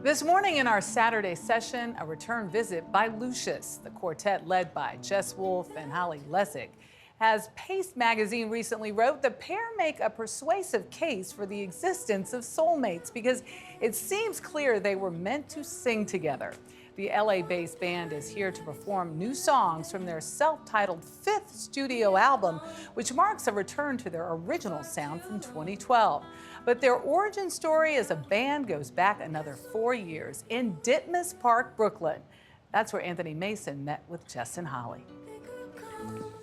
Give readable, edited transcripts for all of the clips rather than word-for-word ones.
This morning in our Saturday session, a return visit by Lucius, the quartet led by Jess, Wolfe, and Laessig. As Paste magazine recently wrote, the pair make a persuasive case for the existence of soulmates because it seems clear they were meant to sing together. The LA-based band is here to perform new songs from their self-titled 5th studio album, which marks a return to their original sound from 2012. But their origin story as a band goes back another 4 years in Ditmas Park, Brooklyn. That's where Anthony Mason met with Jess and Holly.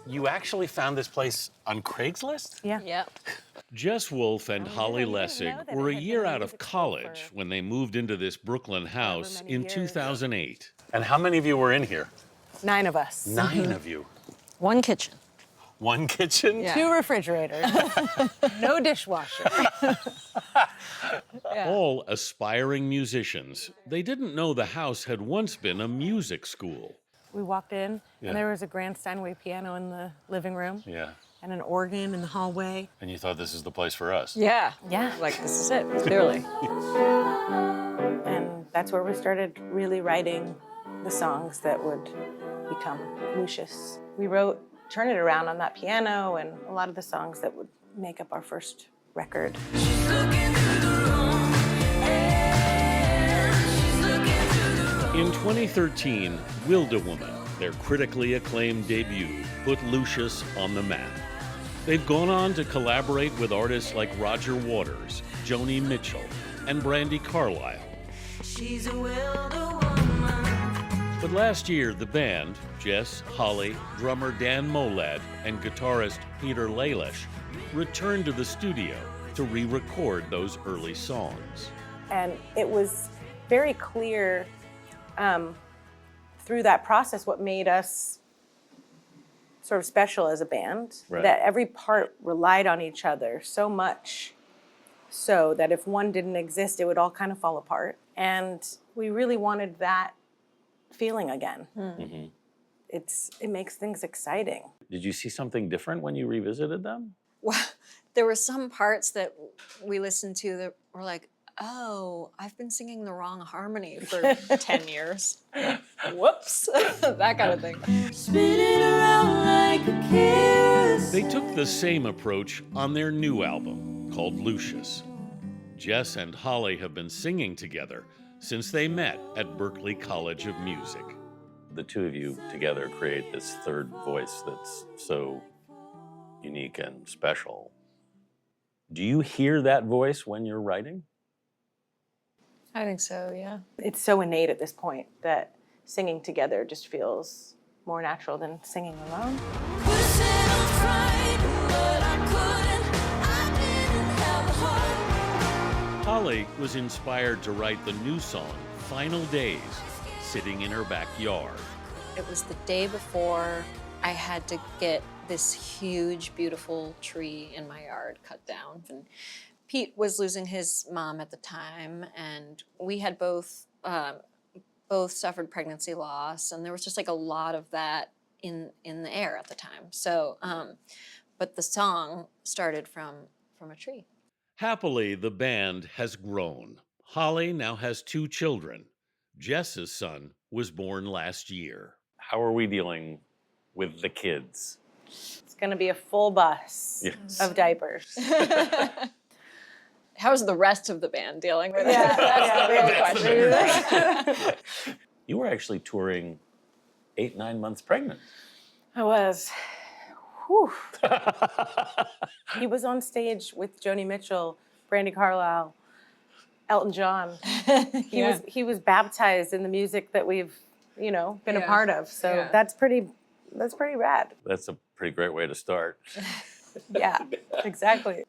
You actually found this place on Craigslist? Yeah. Yep. Jess, Wolfe, and Holly Laessig were a year out of college when they moved into this Brooklyn house in 2008. And how many of you were in here? 9 of us. 9 of you. One kitchen. One kitchen? Yeah. 2 refrigerators. No dishwasher. All aspiring musicians. They didn't know the house had once been a music school. We walked in, and there was a grand Steinway piano in the living room. Yeah. And an organ in the hallway. And you thought this is the place for us? Yeah. Yeah. Like, this is it, clearly. And that's where we started really writing the songs that would become Lucius. We wrote Turn It Around on that piano and a lot of the songs that would make up our first record. In 2013, Wilda-Woman, their critically acclaimed debut, put Lucius on the map. They've gone on to collaborate with artists like Roger Waters, Joni Mitchell, and Brandi Carlile. She's a Wilda-Woman. But last year, the band, Jess, Holly, drummer Dan Molad, and guitarist Peter Laessig, returned to the studio to re-record those early songs. And it was very clear through that process what made us sort of special as a band, that every part relied on each other so much so that if one didn't exist, it would all kind of fall apart. And we really wanted that feeling again. Mm-hmm. It makes things exciting. Did you see something different when you revisited them? Well, there were some parts that we listened to that were like, oh, I've been singing the wrong harmony for 10 years. Whoops, that kind of thing. Spin it around like a kiss. They took the same approach on their new album, called Lucius. Jess and Holly have been singing together since they met at Berklee College of Music. The two of you together create this third voice that's so unique and special. Do you hear that voice when you're writing? I think so, yeah. It's so innate at this point that singing together just feels more natural than singing alone. Holly was inspired to write the new song, Final Days, sitting in her backyard. It was the day before I had to get this huge, beautiful tree in my yard cut down. And Pete was losing his mom at the time, and we had both suffered pregnancy loss, and there was just like a lot of that in the air at the time. So, but the song started from a tree. Happily, the band has grown. Holly now has 2 children. Jess's son was born last year. How are we dealing with the kids? It's gonna be a full bus of diapers. How's the rest of the band dealing with it? Yeah, That's the real question. You were actually touring 8-9 months pregnant. I was. Whew. He was on stage with Joni Mitchell, Brandi Carlile, Elton John. He was baptized in the music that we've, been a part of. So that's pretty rad. That's a pretty great way to start. Yeah, exactly.